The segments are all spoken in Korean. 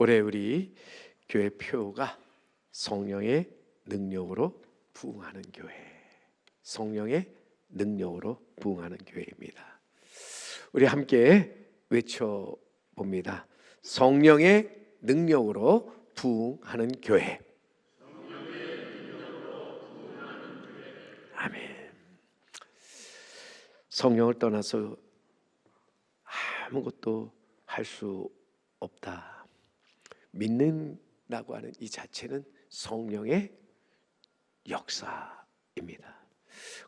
올해 우리 교회 표가 성령의 능력으로 부흥하는 교회, 성령의 능력으로 부흥하는 교회입니다. 우리 함께 외쳐봅니다. 성령의 능력으로 부흥하는 교회. 아멘. 성령을 떠나서 아무것도 할 수 없다. 믿는다고 하는 이 자체는 성령의 역사입니다.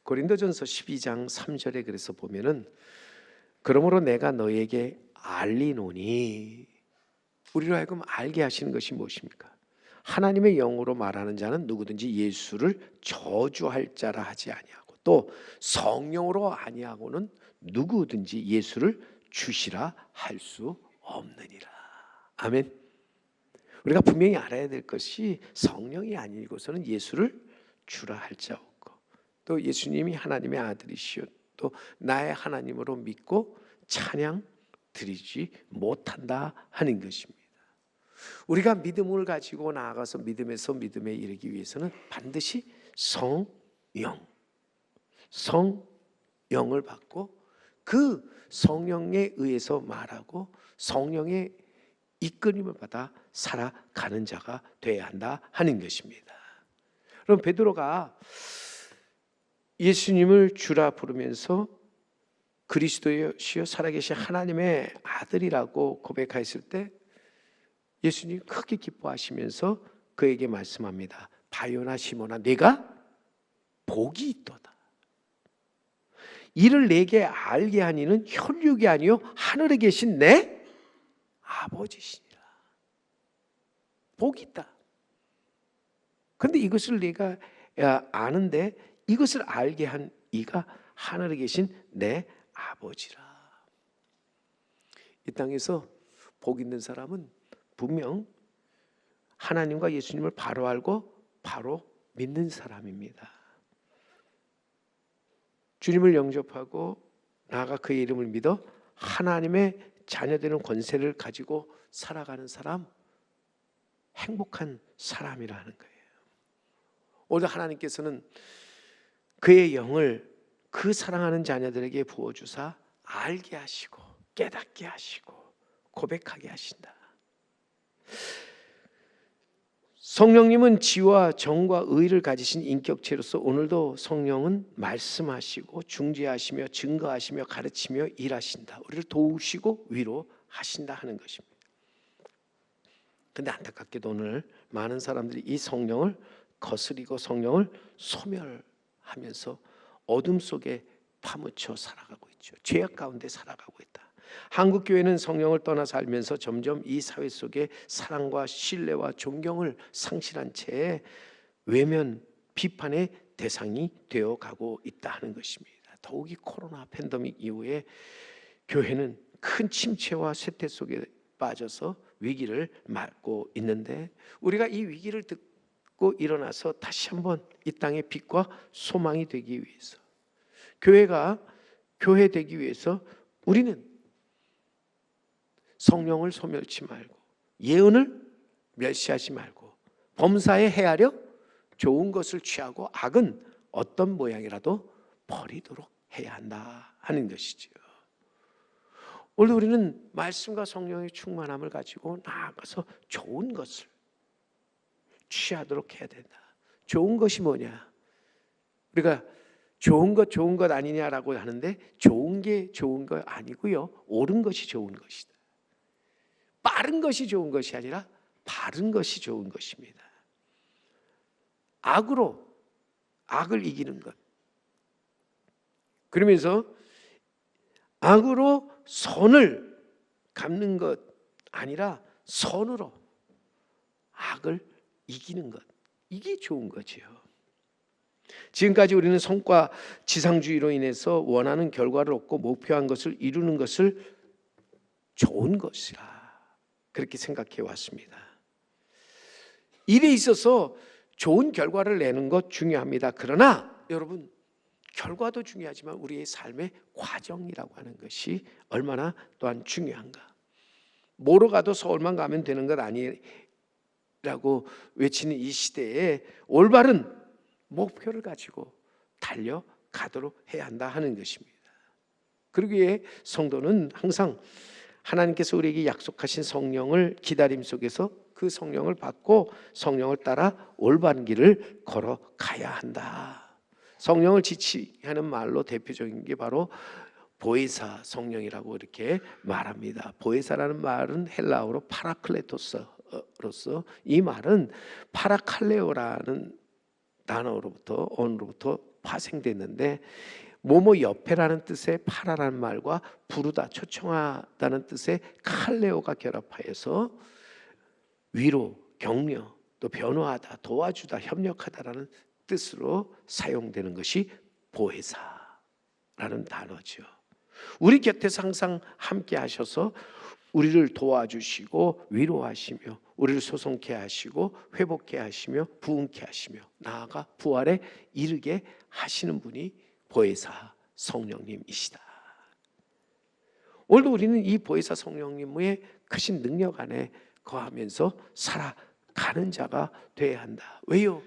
고린도전서 12장 3절에 그래서 보면은 그러므로 내가 너에게 알리노니, 우리로 하여금 알게 하시는 것이 무엇입니까? 하나님의 영으로 말하는 자는 누구든지 예수를 저주할 자라 하지 아니하고 또 성령으로 아니하고는 누구든지 예수를 주시라 할 수 없느니라. 아멘. 우리가 분명히 알아야 될 것이 성령이 아니고서는 예수를 주라 할 자 없고, 또 예수님이 하나님의 아들이시오 또 나의 하나님으로 믿고 찬양 드리지 못한다 하는 것입니다. 우리가 믿음을 가지고 나아가서 믿음에서 믿음에 이르기 위해서는 반드시 성령을 받고 그 성령에 의해서 말하고 성령의 이끌림을 받아 살아가는 자가 되어야 한다 하는 것입니다. 그럼 베드로가 예수님을 주라 부르면서 그리스도시요 살아계신 하나님의 아들이라고 고백하였을 때 예수님 크게 기뻐하시면서 그에게 말씀합니다. 바요나 시몬아, 내가 복이 있도다. 이를 내게 알게 하니는 혈육이 아니요 하늘에 계신 내 아버지시니라. 복이 있다. 그런데 이것을 내가 아는데 이것을 알게 한 이가 하늘에 계신 내 아버지라. 이 땅에서 복 있는 사람은 분명 하나님과 예수님을 바로 알고 바로 믿는 사람입니다. 주님을 영접하고 나아가 그의 이름을 믿어 하나님의 자녀되는 권세를 가지고 살아가는 사람, 행복한 사람이라는 거예요. 오늘 하나님께서는 그의 영을 그 사랑하는 자녀들에게 부어주사 알게 하시고 깨닫게 하시고 고백하게 하신다. 성령님은 지와 정과 의를 가지신 인격체로서 오늘도 성령은 말씀하시고 중재하시며 증거하시며 가르치며 일하신다. 우리를 도우시고 위로하신다 하는 것입니다. 그런데 안타깝게도 오늘 많은 사람들이 이 성령을 거스리고 성령을 소멸하면서 어둠 속에 파묻혀 살아가고 있죠. 죄악 가운데 살아가고 있다. 한국 교회는 성령을 떠나 살면서 점점 이 사회 속에 사랑과 신뢰와 존경을 상실한 채 외면 비판의 대상이 되어 가고 있다 하는 것입니다. 더욱이 코로나 팬데믹 이후에 교회는 큰 침체와 쇠퇴 속에 빠져서 위기를 맞고 있는데, 우리가 이 위기를 듣고 일어나서 다시 한번 이 땅의 빛과 소망이 되기 위해서, 교회가 교회 되기 위해서 우리는 성령을 소멸치 말고 예언을 멸시하지 말고 범사에 헤아려 좋은 것을 취하고 악은 어떤 모양이라도 버리도록 해야 한다 하는 것이죠. 오늘 우리는 말씀과 성령의 충만함을 가지고 나아가서 좋은 것을 취하도록 해야 된다. 좋은 것이 뭐냐? 우리가 좋은 것 아니냐라고 하는데, 좋은 게 좋은 거 아니고요, 옳은 것이 좋은 것이다. 빠른 것이 좋은 것이 아니라 바른 것이 좋은 것입니다. 악으로 악을 이기는 것, 그러면서 악으로 선을 갚는 것 아니라 선으로 악을 이기는 것, 이게 좋은 거지요. 지금까지 우리는 성과 지상주의로 인해서 원하는 결과를 얻고 목표한 것을 이루는 것을 좋은 것이라 그렇게 생각해 왔습니다. 일에 있어서 좋은 결과를 내는 것 중요합니다. 그러나 여러분, 결과도 중요하지만 우리의 삶의 과정이라고 하는 것이 얼마나 또한 중요한가. 뭐로 가도 서울만 가면 되는 것 아니라고 외치는 이 시대에 올바른 목표를 가지고 달려가도록 해야 한다 하는 것입니다. 그러기에 성도는 항상 하나님께서 우리에게 약속하신 성령을 기다림 속에서 그 성령을 받고 성령을 따라 올바른 길을 걸어가야 한다. 성령을 지칭하는 말로 대표적인 게 바로 보혜사 성령이라고 이렇게 말합니다. 보혜사라는 말은 헬라어로 파라클레토스로서, 이 말은 파라칼레오라는 단어로부터 언어로부터 파생됐는데 뭐뭐 옆에라는 뜻의 파라라는 말과 부르다 초청하다는 뜻의 칼레오가 결합하여서 위로, 격려, 또 변호하다, 도와주다, 협력하다라는 뜻으로 사용되는 것이 보혜사라는 단어죠. 우리 곁에서 항상 함께 하셔서 우리를 도와주시고 위로하시며 우리를 소송케 하시고 회복케 하시며 부흥케 하시며 나아가 부활에 이르게 하시는 분이 보혜사 성령님이시다. 오늘도 우리는 이 보혜사 성령님의 크신 능력 안에 거하면서 살아가는 자가 되어야 한다. 왜요?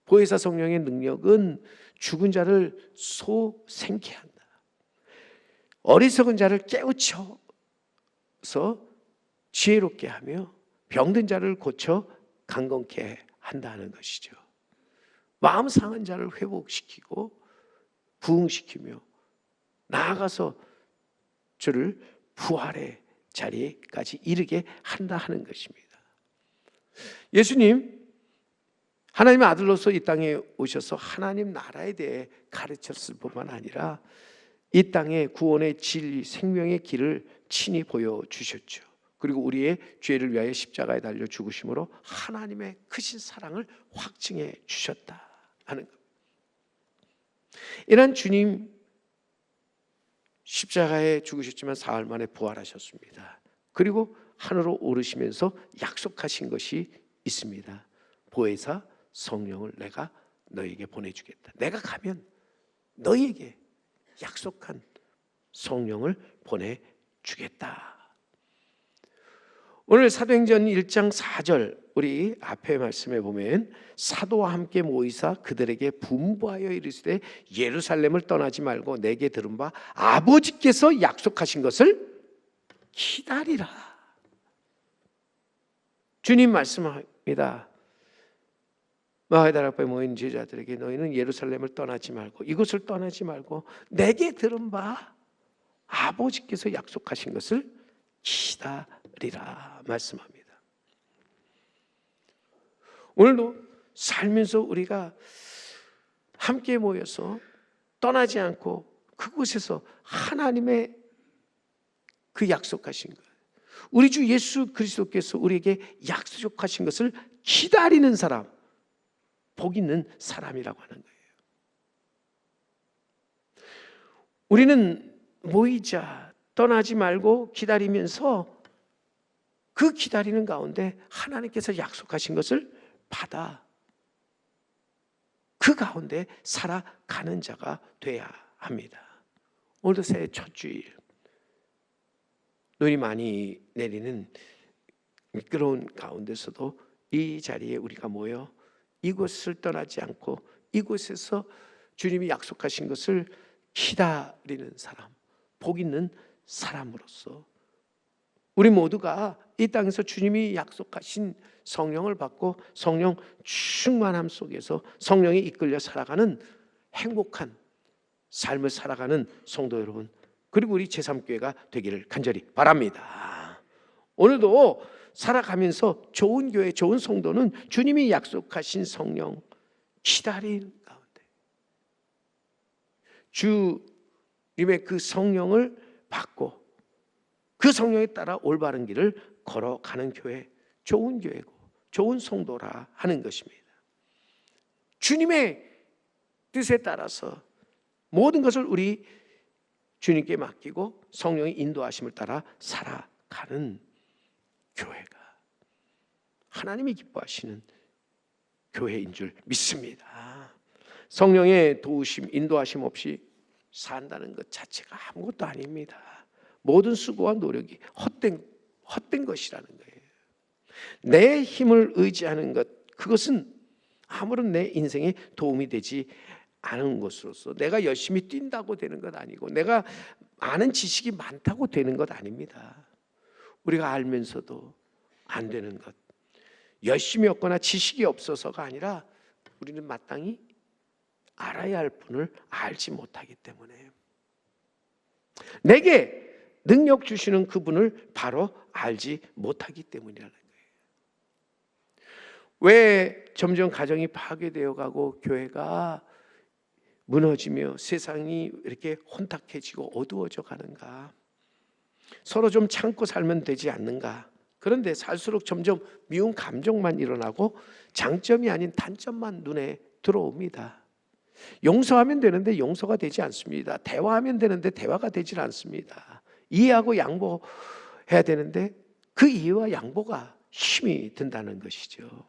보혜사 성령의 능력은 죽은 자를 소생케 한다. 어리석은 자를 깨우쳐서 지혜롭게 하며 병든 자를 고쳐 강건케 한다는 것이죠. 마음 상한 자를 회복시키고 부흥시키며 나아가서 저를 부활의 자리까지 이르게 한다 하는 것입니다. 예수님 하나님의 아들로서 이 땅에 오셔서 하나님 나라에 대해 가르쳤을 뿐만 아니라 이 땅에 구원의 진리, 생명의 길을 친히 보여주셨죠. 그리고 우리의 죄를 위하여 십자가에 달려 죽으심으로 하나님의 크신 사랑을 확증해 주셨다 하는 것. 이런 주님 십자가에 죽으셨지만 사흘 만에 부활하셨습니다. 그리고 하늘로 오르시면서 약속하신 것이 있습니다. 보혜사 성령을 내가 너에게 보내주겠다. 내가 가면 너희에게 약속한 성령을 보내주겠다. 오늘 사도행전 1장 4절 우리 앞에 말씀해 보면 사도와 함께 모이사 그들에게 분부하여 이르시되 예루살렘을 떠나지 말고 내게 들은 바 아버지께서 약속하신 것을 기다리라. 주님 말씀합니다. 마가다락 앞에 모인 제자들에게 너희는 예루살렘을 떠나지 말고 이곳을 떠나지 말고 내게 들은 바 아버지께서 약속하신 것을 기다리라 말씀합니다. 오늘도 살면서 우리가 함께 모여서 떠나지 않고 그곳에서 하나님의 그 약속하신 것, 우리 주 예수 그리스도께서 우리에게 약속하신 것을 기다리는 사람, 복 있는 사람이라고 하는 거예요. 우리는 모이자, 떠나지 말고 기다리면서 그 기다리는 가운데 하나님께서 약속하신 것을 받아 그 가운데 살아가는 자가 돼야 합니다. 오늘도 새해 첫 주일, 눈이 많이 내리는 미끄러운 가운데서도 이 자리에 우리가 모여 이곳을 떠나지 않고 이곳에서 주님이 약속하신 것을 기다리는 사람, 복 있는 사람으로서 우리 모두가 이 땅에서 주님이 약속하신 성령을 받고 성령 충만함 속에서 성령에 이끌려 살아가는 행복한 삶을 살아가는 성도 여러분, 그리고 우리 제3교회가 되기를 간절히 바랍니다. 오늘도 살아가면서 좋은 교회, 좋은 성도는 주님이 약속하신 성령 기다리는 가운데 주님의 그 성령을 받고 그 성령에 따라 올바른 길을 걸어가는 교회, 좋은 교회고 좋은 성도라 하는 것입니다. 주님의 뜻에 따라서 모든 것을 우리 주님께 맡기고 성령의 인도하심을 따라 살아가는 교회가 하나님이 기뻐하시는 교회인 줄 믿습니다. 성령의 도우심, 인도하심 없이 산다는 것 자체가 아무것도 아닙니다. 모든 수고와 노력이 헛된 것이라는 거예요. 내 힘을 의지하는 것, 그것은 아무런 내 인생에 도움이 되지 않은 것으로서 내가 열심히 뛴다고 되는 것 아니고 내가 아는 지식이 많다고 되는 것 아닙니다. 우리가 알면서도 안 되는 것, 열심히 없거나 지식이 없어서가 아니라 우리는 마땅히 알아야 할 분을 알지 못하기 때문에 내게 능력 주시는 그분을 바로 알지 못하기 때문이라는 거예요. 왜 점점 가정이 파괴되어 가고 교회가 무너지며 세상이 이렇게 혼탁해지고 어두워져 가는가? 서로 좀 참고 살면 되지 않는가? 그런데 살수록 점점 미운 감정만 일어나고 장점이 아닌 단점만 눈에 들어옵니다. 용서하면 되는데 용서가 되지 않습니다. 대화하면 되는데 대화가 되질 않습니다. 이해하고 양보해야 되는데 그 이해와 양보가 힘이 든다는 것이죠.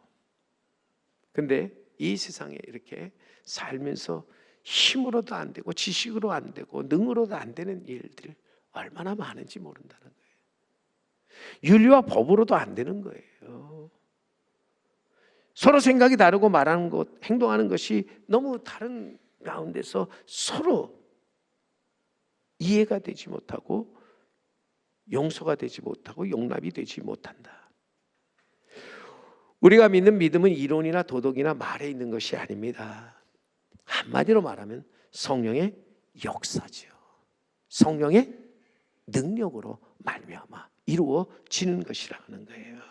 근데 이 세상에 이렇게 살면서 힘으로도 안 되고 지식으로 안 되고 능으로도 안 되는 일들 얼마나 많은지 모른다는 거예요. 윤리와 법으로도 안 되는 거예요. 서로 생각이 다르고 말하는 것, 행동하는 것이 너무 다른 가운데서 서로 이해가 되지 못하고 용서가 되지 못하고 용납이 되지 못한다. 우리가 믿는 믿음은 이론이나 도덕이나 말에 있는 것이 아닙니다. 한마디로 말하면 성령의 역사죠. 성령의 능력으로 말미암아 이루어지는 것이라는 거예요.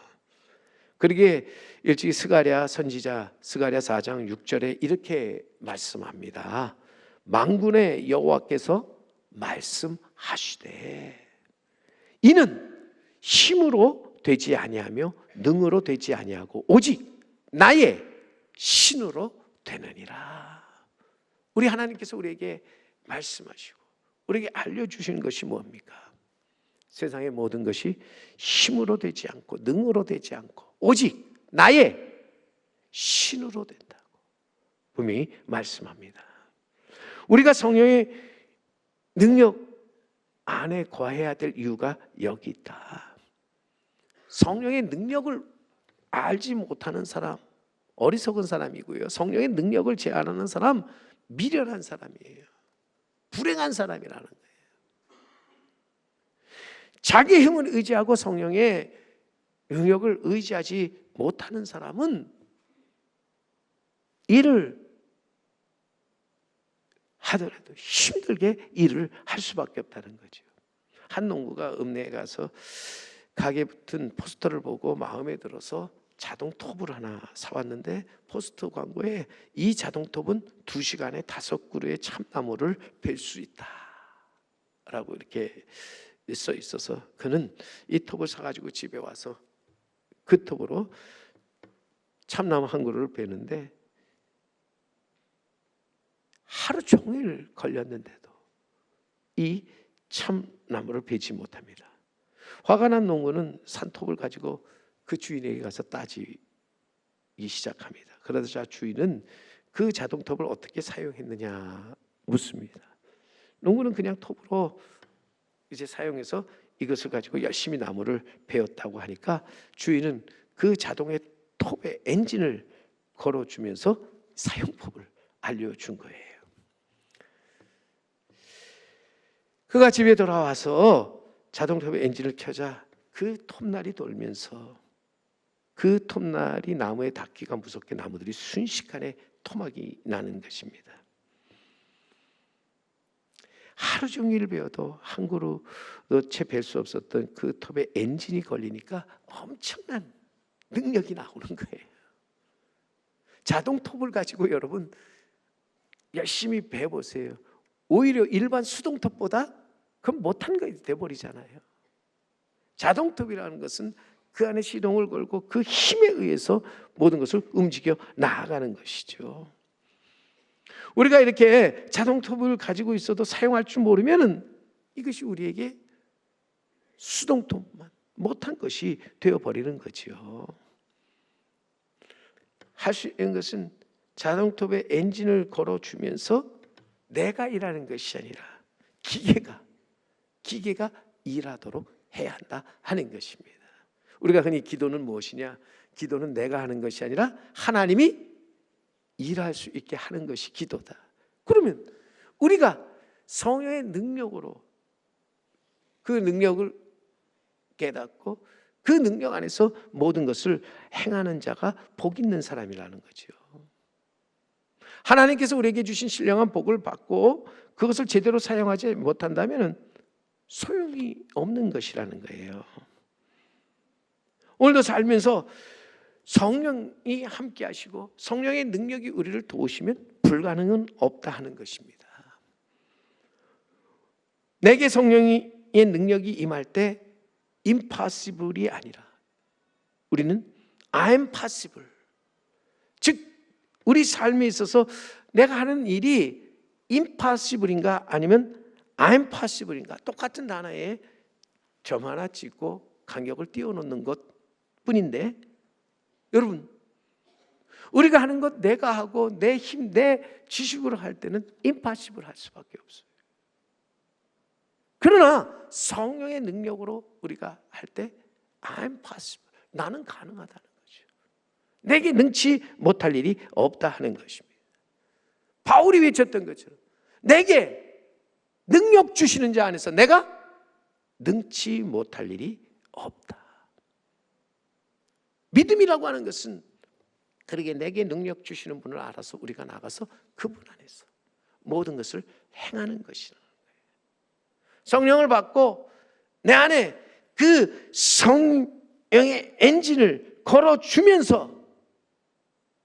그러기에 일찍이 스가랴 선지자 스가랴 4장 6절에 이렇게 말씀합니다. 만군의 여호와께서 말씀하시되 이는 힘으로 되지 아니하며 능으로 되지 아니하고 오직 나의 신으로 되느니라. 우리 하나님께서 우리에게 말씀하시고 우리에게 알려주시는 것이 뭡니까? 세상의 모든 것이 힘으로 되지 않고 능으로 되지 않고 오직 나의 신으로 된다고 분명히 말씀합니다. 우리가 성령의 능력 안에 거해야 될 이유가 여기 있다. 성령의 능력을 알지 못하는 사람 어리석은 사람이고요. 성령의 능력을 제한하는 사람 미련한 사람이에요. 불행한 사람이라는 거예요. 자기 힘을 의지하고 성령의 능력을 의지하지 못하는 사람은 일을 하더라도 힘들게 일을 할 수밖에 없다는 거죠. 한 농부가 읍내에 가서 가게 붙은 포스터를 보고 마음에 들어서 자동톱을 하나 사왔는데 포스터 광고에 이 자동톱은 2시간에 5그루의 참나무를 벨 수 있다 라고 이렇게 써 있어서 그는 이 톱을 사가지고 집에 와서 그 톱으로 참나무 1그루를 베는데 하루 종일 걸렸는데도 이 참나무를 베지 못합니다. 화가 난 농부는 산톱을 가지고 그 주인에게 가서 따지기 시작합니다. 그러자 주인은 그 자동톱을 어떻게 사용했느냐 묻습니다. 농부는 그냥 톱으로 이제 사용해서 이것을 가지고 열심히 나무를 베었다고 하니까 주인은 그 자동의 톱에 엔진을 걸어주면서 사용법을 알려준 거예요. 그가 집에 돌아와서 자동톱의 엔진을 켜자 그 톱날이 돌면서 그 톱날이 나무에 닿기가 무섭게 나무들이 순식간에 토막이 나는 것입니다. 하루 종일 배워도 한 그루도 채 벨 수 없었던 그 톱에 엔진이 걸리니까 엄청난 능력이 나오는 거예요. 자동톱을 가지고 여러분 열심히 배워보세요. 오히려 일반 수동톱보다 그건 못한 것이 돼버리잖아요. 자동톱이라는 것은 그 안에 시동을 걸고 그 힘에 의해서 모든 것을 움직여 나아가는 것이죠. 우리가 이렇게 자동톱을 가지고 있어도 사용할 줄 모르면은 이것이 우리에게 수동톱만 못한 것이 되어버리는 거죠. 할 수 있는 것은 자동톱에 엔진을 걸어주면서 내가 일하는 것이 아니라 기계가 일하도록 해야 한다 하는 것입니다. 우리가 흔히 기도는 무엇이냐? 기도는 내가 하는 것이 아니라 하나님이 일할 수 있게 하는 것이 기도다. 그러면 우리가 성령의 능력으로 그 능력을 깨닫고 그 능력 안에서 모든 것을 행하는 자가 복 있는 사람이라는 거죠. 하나님께서 우리에게 주신 신령한 복을 받고 그것을 제대로 사용하지 못한다면 소용이 없는 것이라는 거예요. 오늘도 살면서 성령이 함께 하시고 성령의 능력이 우리를 도우시면 불가능은 없다 하는 것입니다. 내게 성령의 능력이 임할 때 impossible이 아니라 우리는 I'm possible, 즉 우리 삶에 있어서 내가 하는 일이 impossible인가 아니면 I'm possible인가, 똑같은 단어에 점 하나 찍고 간격을 띄워놓는 것 뿐인데, 여러분 우리가 하는 것 내가 하고 내 힘, 내 지식으로 할 때는 impossible 할 수밖에 없어요. 그러나 성령의 능력으로 우리가 할 때 I'm possible, 나는 가능하다는 거죠. 내게 능치 못할 일이 없다 하는 것입니다. 바울이 외쳤던 것처럼 내게 능력 주시는 자 안에서 내가 능치 못할 일이 없다. 믿음이라고 하는 것은 그러게 내게 능력 주시는 분을 알아서 우리가 나가서 그분 안에서 모든 것을 행하는 것이라는 거예요. 성령을 받고 내 안에 그 성령의 엔진을 걸어주면서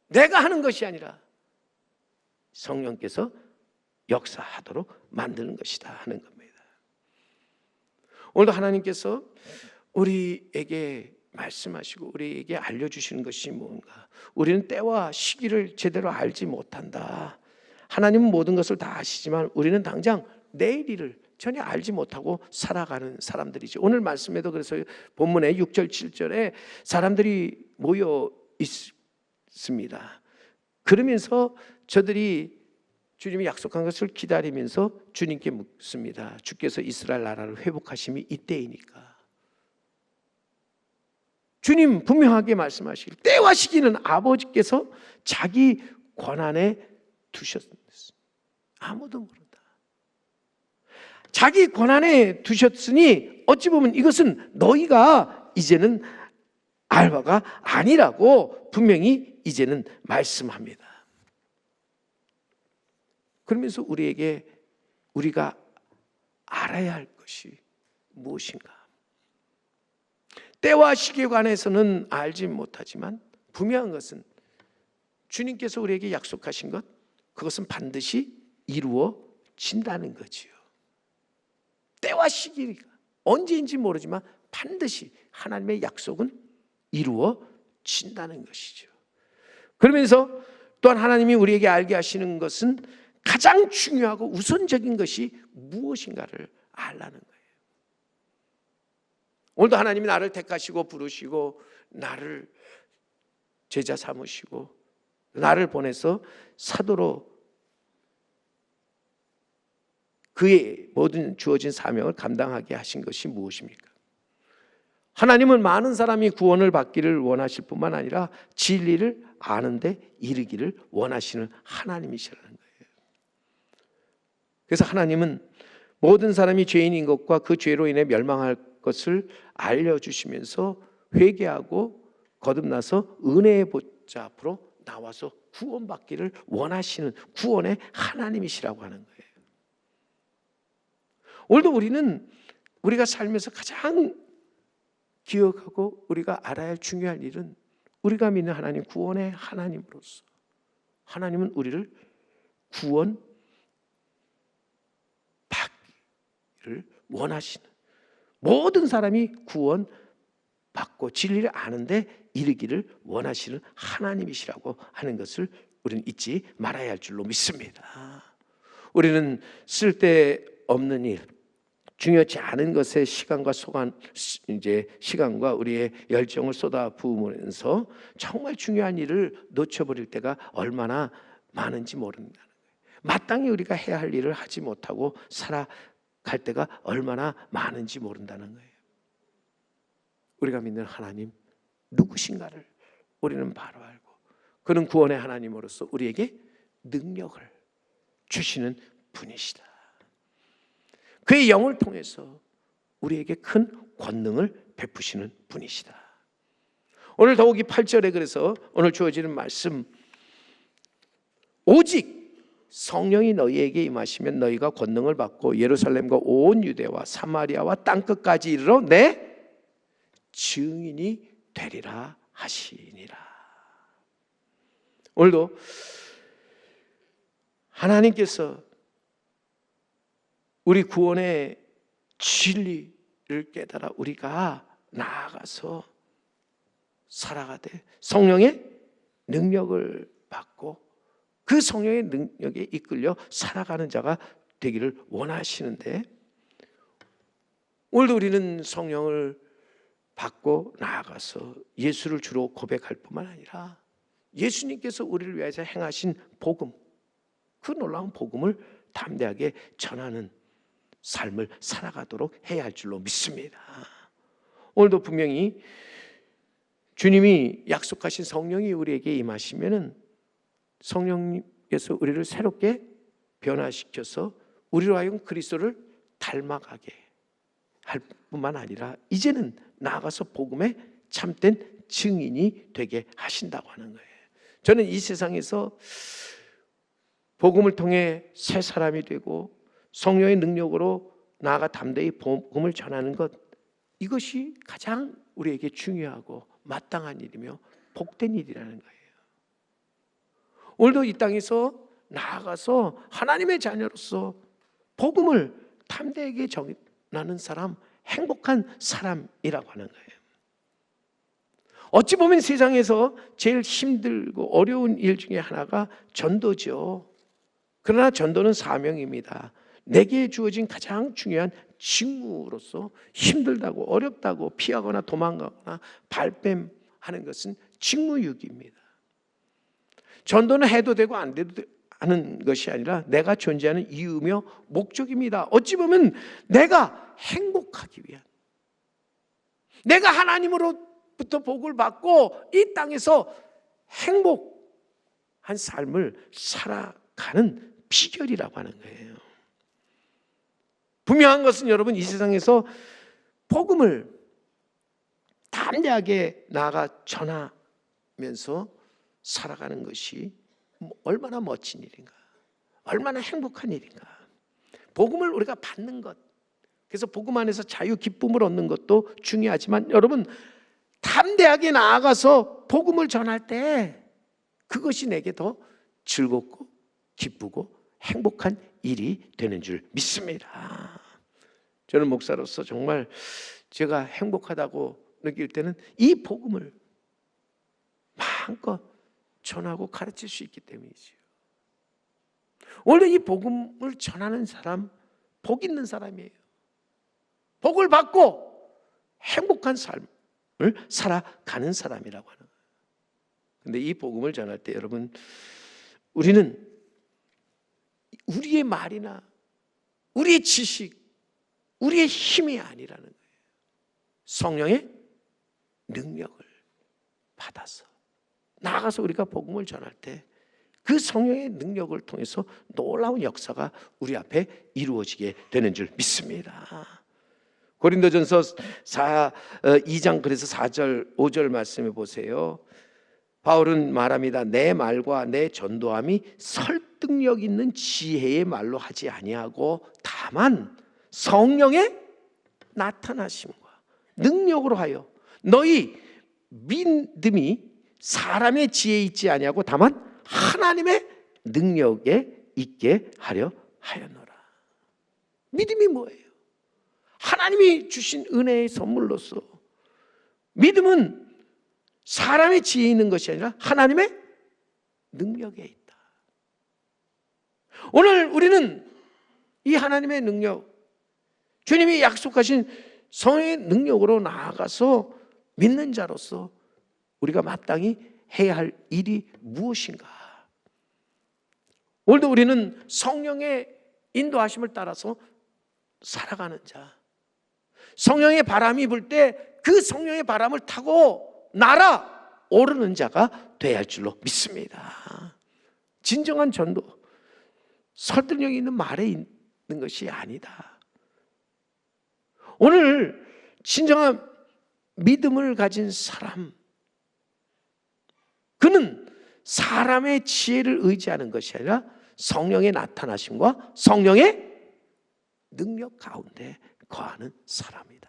내가 하는 것이 아니라 성령께서 역사하도록 만드는 것이다 하는 겁니다. 오늘도 하나님께서 우리에게 말씀하시고 우리에게 알려주시는 것이 뭔가, 우리는 때와 시기를 제대로 알지 못한다. 하나님은 모든 것을 다 아시지만 우리는 당장 내일 일을 전혀 알지 못하고 살아가는 사람들이죠. 오늘 말씀에도 그래서 본문에 6절 7절에 사람들이 모여 있습니다. 그러면서 저들이 주님이 약속한 것을 기다리면서 주님께 묻습니다. 주께서 이스라엘 나라를 회복하심이 이때이니까. 주님 분명하게 말씀하시길 때와 시기는 아버지께서 자기 권한에 두셨습니다. 아무도 모른다. 자기 권한에 두셨으니 어찌 보면 이것은 너희가 이제는 알 바가 아니라고 분명히 이제는 말씀합니다. 그러면서 우리에게 우리가 알아야 할 것이 무엇인가? 때와 시기에 관해서는 알지 못하지만 분명한 것은 주님께서 우리에게 약속하신 것, 그것은 반드시 이루어진다는 거지요. 때와 시기가 언제인지 모르지만 반드시 하나님의 약속은 이루어진다는 것이죠. 그러면서 또한 하나님이 우리에게 알게 하시는 것은 가장 중요하고 우선적인 것이 무엇인가를 알라는 거예요. 오늘도 하나님이 나를 택하시고 부르시고 나를 제자 삼으시고 나를 보내서 사도로 그의 모든 주어진 사명을 감당하게 하신 것이 무엇입니까? 하나님은 많은 사람이 구원을 받기를 원하실 뿐만 아니라 진리를 아는데 이르기를 원하시는 하나님이시라는 거예요. 그래서 하나님은 모든 사람이 죄인인 것과 그 죄로 인해 멸망할 것을 알려주시면서 회개하고 거듭나서 은혜의 보좌 앞으로 나와서 구원받기를 원하시는 구원의 하나님이시라고 하는 거예요. 오늘도 우리는 우리가 살면서 가장 기억하고 우리가 알아야 할 중요한 일은 우리가 믿는 하나님, 구원의 하나님으로서 하나님은 우리를 구원받기를 원하시는, 모든 사람이 구원받고 진리를 아는데 이르기를 원하시는 하나님이시라고 하는 것을 우리는 잊지 말아야 할 줄로 믿습니다. 우리는 쓸데없는 일, 중요치 않은 것에 시간과 시간과 우리의 열정을 쏟아 부으면서 정말 중요한 일을 놓쳐버릴 때가 얼마나 많은지 모른다는 거예요. 마땅히 우리가 해야 할 일을 하지 못하고 살아갈 때가 얼마나 많은지 모른다는 거예요. 우리가 믿는 하나님 누구신가를 우리는 바로 알고, 그는 구원의 하나님으로서 우리에게 능력을 주시는 분이시다. 그의 영을 통해서 우리에게 큰 권능을 베푸시는 분이시다. 오늘 더욱이 8절에 그래서 오늘 주어지는 말씀, 오직 성령이 너희에게 임하시면 너희가 권능을 받고 예루살렘과 온 유대와 사마리아와 땅끝까지 이르러 내 증인이 되리라 하시니라. 오늘도 하나님께서 우리 구원의 진리를 깨달아 우리가 나아가서 살아가되 성령의 능력을 받고 그 성령의 능력에 이끌려 살아가는 자가 되기를 원하시는데, 오늘도 우리는 성령을 받고 나아가서 예수를 주로 고백할 뿐만 아니라 예수님께서 우리를 위해서 행하신 복음, 그 놀라운 복음을 담대하게 전하는 삶을 살아가도록 해야 할 줄로 믿습니다. 오늘도 분명히 주님이 약속하신 성령이 우리에게 임하시면은 성령님께서 우리를 새롭게 변화시켜서 우리로 하여금 그리스도를 닮아가게 할 뿐만 아니라 이제는 나아가서 복음의 참된 증인이 되게 하신다고 하는 거예요. 저는 이 세상에서 복음을 통해 새 사람이 되고 성령의 능력으로 나아가 담대히 복음을 전하는 것, 이것이 가장 우리에게 중요하고 마땅한 일이며 복된 일이라는 거예요. 오늘도 이 땅에서 나아가서 하나님의 자녀로서 복음을 담대하게 전하는 사람, 행복한 사람이라고 하는 거예요. 어찌 보면 세상에서 제일 힘들고 어려운 일 중에 하나가 전도죠. 그러나 전도는 사명입니다. 내게 주어진 가장 중요한 직무로서 힘들다고 어렵다고 피하거나 도망가거나 발뺌하는 것은 직무유기입니다. 전도는 해도 되고 안 돼도 하는 것이 아니라 내가 존재하는 이유며 목적입니다. 어찌 보면 내가 행복하기 위한, 내가 하나님으로부터 복을 받고 이 땅에서 행복한 삶을 살아가는 비결이라고 하는 거예요. 분명한 것은 여러분, 이 세상에서 복음을 담대하게 나아가 전하면서 살아가는 것이 얼마나 멋진 일인가, 얼마나 행복한 일인가. 복음을 우리가 받는 것, 그래서 복음 안에서 자유, 기쁨을 얻는 것도 중요하지만 여러분, 담대하게 나아가서 복음을 전할 때 그것이 내게 더 즐겁고 기쁘고 행복한 일이 되는 줄 믿습니다. 저는 목사로서 정말 제가 행복하다고 느낄 때는 이 복음을 마음껏 전하고 가르칠 수 있기 때문이지요. 원래 이 복음을 전하는 사람, 복 있는 사람이에요. 복을 받고 행복한 삶을 살아가는 사람이라고 하는 거예요. 그런데 이 복음을 전할 때 여러분, 우리는 우리의 말이나 우리의 지식, 우리의 힘이 아니라는 거예요. 성령의 능력을 받아서 나아가서 우리가 복음을 전할 때 그 성령의 능력을 통해서 놀라운 역사가 우리 앞에 이루어지게 되는 줄 믿습니다. 고린도전서 2장 그래서 4절 5절 말씀해 보세요. 바울은 말합니다. 내 말과 내 전도함이 설득력 있는 지혜의 말로 하지 아니하고 다만 성령의 나타나심과 능력으로 하여 너희 믿음이 사람의 지혜에 있지 아니하고 다만 하나님의 능력에 있게 하려 하였노라. 믿음이 뭐예요? 하나님이 주신 은혜의 선물로서, 믿음은 사람의 지혜에 있는 것이 아니라 하나님의 능력에 있다. 오늘 우리는 이 하나님의 능력, 주님이 약속하신 성령의 능력으로 나아가서 믿는 자로서 우리가 마땅히 해야 할 일이 무엇인가? 오늘도 우리는 성령의 인도하심을 따라서 살아가는 자, 성령의 바람이 불 때 그 성령의 바람을 타고 날아오르는 자가 돼야 할 줄로 믿습니다. 진정한 전도, 설득력 있는 말에 있는 것이 아니다. 오늘 진정한 믿음을 가진 사람, 그는 사람의 지혜를 의지하는 것이 아니라 성령의 나타나심과 성령의 능력 가운데 거하는 사람이다.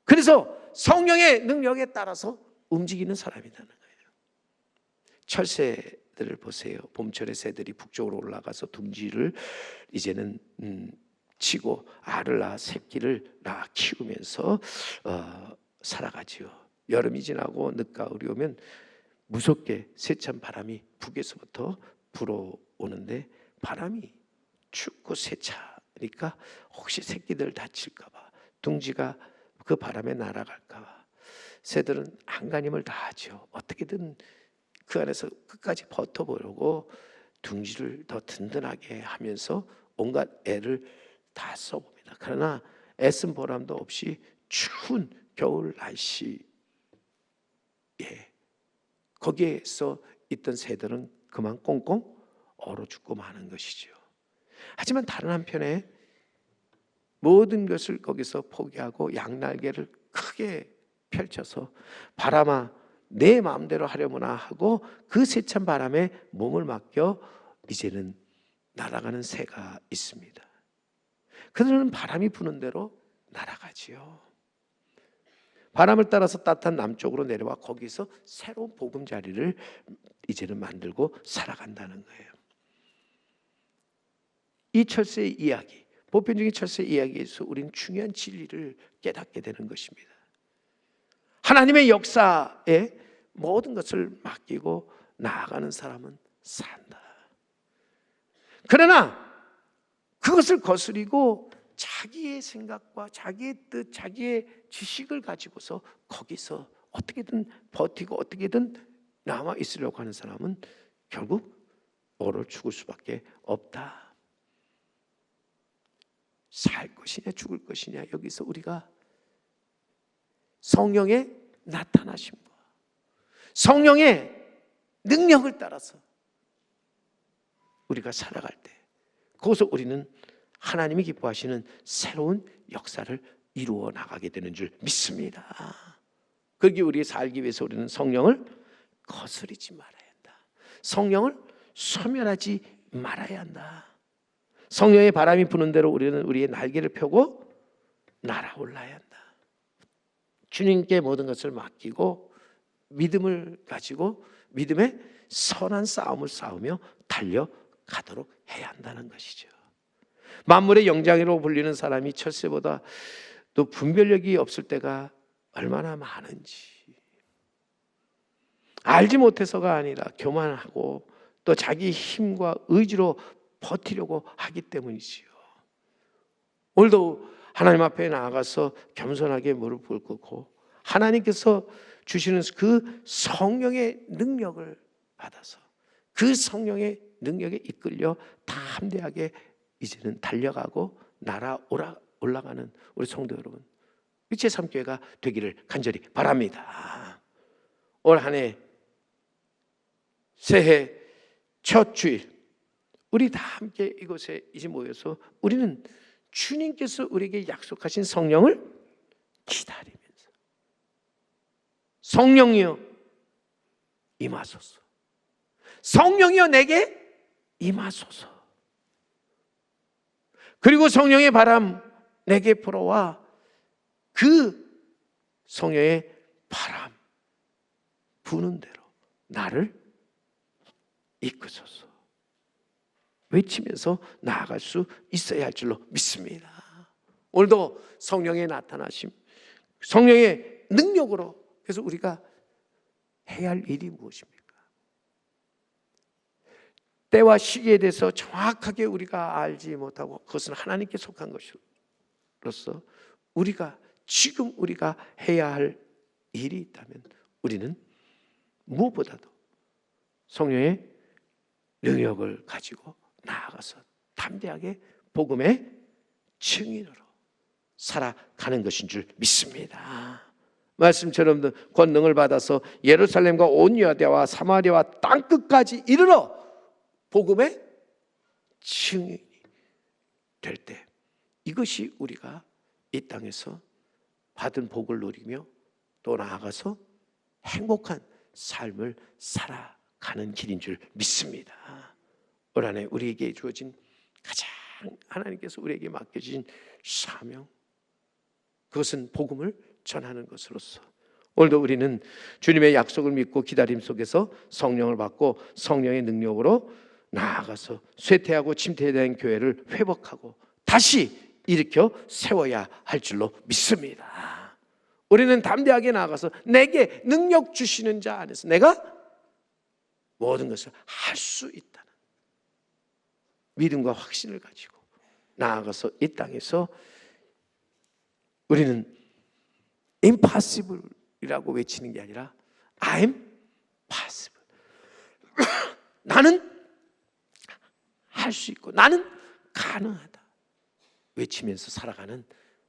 그래서 성령의 능력에 따라서 움직이는 사람이라는 거예요. 철새들을 보세요. 봄철에 새들이 북쪽으로 올라가서 둥지를 이제는 치고 알을 낳아 새끼를 낳아 키우면서 살아가지요. 여름이 지나고 늦가을이 오면 무섭게 세찬 바람이 북에서부터 불어오는데, 바람이 춥고 세차니까 혹시 새끼들 다칠까 봐, 둥지가 그 바람에 날아갈까 봐 새들은 안간힘을 다하죠. 어떻게든 그 안에서 끝까지 버텨보려고 둥지를 더 든든하게 하면서 온갖 애를 다 써봅니다. 그러나 애쓴 보람도 없이 추운 겨울 날씨에 거기에서 있던 새들은 그만 꽁꽁 얼어 죽고 마는 것이죠. 하지만 다른 한편에 모든 것을 거기서 포기하고 양날개를 크게 펼쳐서 바람아 내 마음대로 하려무나 하고 그 세찬 바람에 몸을 맡겨 이제는 날아가는 새가 있습니다. 그들은 바람이 부는 대로 날아가지요. 바람을 따라서 따뜻한 남쪽으로 내려와 거기서 새로운 보금자리를 이제는 만들고 살아간다는 거예요. 이 철새의 이야기, 보편적인 철새 이야기에서 우리는 중요한 진리를 깨닫게 되는 것입니다. 하나님의 역사에 모든 것을 맡기고 나아가는 사람은 산다. 그러나 그것을 거스리고 자기의 생각과 자기의 뜻, 자기의 지식을 가지고서 거기서 어떻게든 버티고 어떻게든 남아 있으려고 하는 사람은 결국 얼어 죽을 수밖에 없다. 살 것이냐 죽을 것이냐, 여기서 우리가 성령의 나타나심과 성령의 능력을 따라서 우리가 살아갈 때 거기서 우리는 하나님이 기뻐하시는 새로운 역사를 이루어 나가게 되는 줄 믿습니다. 그러기 우리 살기 위해서 우리는 성령을 거스르지 말아야 한다. 성령을 소멸하지 말아야 한다. 성령의 바람이 부는 대로 우리는 우리의 날개를 펴고 날아올라야 한다. 주님께 모든 것을 맡기고 믿음을 가지고 믿음의 선한 싸움을 싸우며 달려가도록 해야 한다는 것이죠. 만물의 영장이라고 불리는 사람이 철새보다 또 분별력이 없을 때가 얼마나 많은지, 알지 못해서가 아니라 교만하고 또 자기 힘과 의지로 버티려고 하기 때문이지요. 오늘도 하나님 앞에 나아가서 겸손하게 무릎을 꿇고 하나님께서 주시는 그 성령의 능력을 받아서 그 성령의 능력에 이끌려 담대하게 이제는 달려가고 올라가는 우리 성도 여러분, 제3교회가 되기를 간절히 바랍니다. 올 한 해 새해 첫 주일 우리 다 함께 이곳에 이제 모여서 우리는 주님께서 우리에게 약속하신 성령을 기다리면서 성령이여 임하소서, 성령이여 내게 임하소서, 그리고 성령의 바람 내게 불어와 그 성령의 바람 부는 대로 나를 이끄소서 외치면서 나아갈 수 있어야 할 줄로 믿습니다. 오늘도 성령의 나타나심, 성령의 능력으로, 그래서 우리가 해야 할 일이 무엇입니까? 때와 시기에 대해서 정확하게 우리가 알지 못하고 그것은 하나님께 속한 것으로서 지금 우리가 해야 할 일이 있다면 우리는 무엇보다도 성령의 능력을 가지고 나아가서 담대하게 복음의 증인으로 살아가는 것인 줄 믿습니다. 말씀처럼 권능을 받아서 예루살렘과 온 유다와 사마리아와 땅끝까지 이르러 복음의 증인이 될 때, 이것이 우리가 이 땅에서 받은 복을 누리며 또 나아가서 행복한 삶을 살아가는 길인 줄 믿습니다. 올 한해 우리에게 주어진 가장 하나님께서 우리에게 맡겨진 사명, 그것은 복음을 전하는 것으로서 오늘도 우리는 주님의 약속을 믿고 기다림 속에서 성령을 받고 성령의 능력으로 나아가서 쇠퇴하고 침체된 교회를 회복하고 다시 일으켜 세워야 할 줄로 믿습니다. 우리는 담대하게 나아가서 내게 능력 주시는 자 안에서 내가 모든 것을 할 수 있다는 믿음과 확신을 가지고 나아가서 이 땅에서 우리는 impossible이라고 외치는 게 아니라 I'm possible. 나는 할 수 있고 나는 가능하다 외치면서 살아가는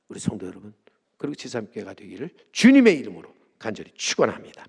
우리 성도 여러분, 그리고 제3교회가 되기를 주님의 이름으로 간절히 축원합니다.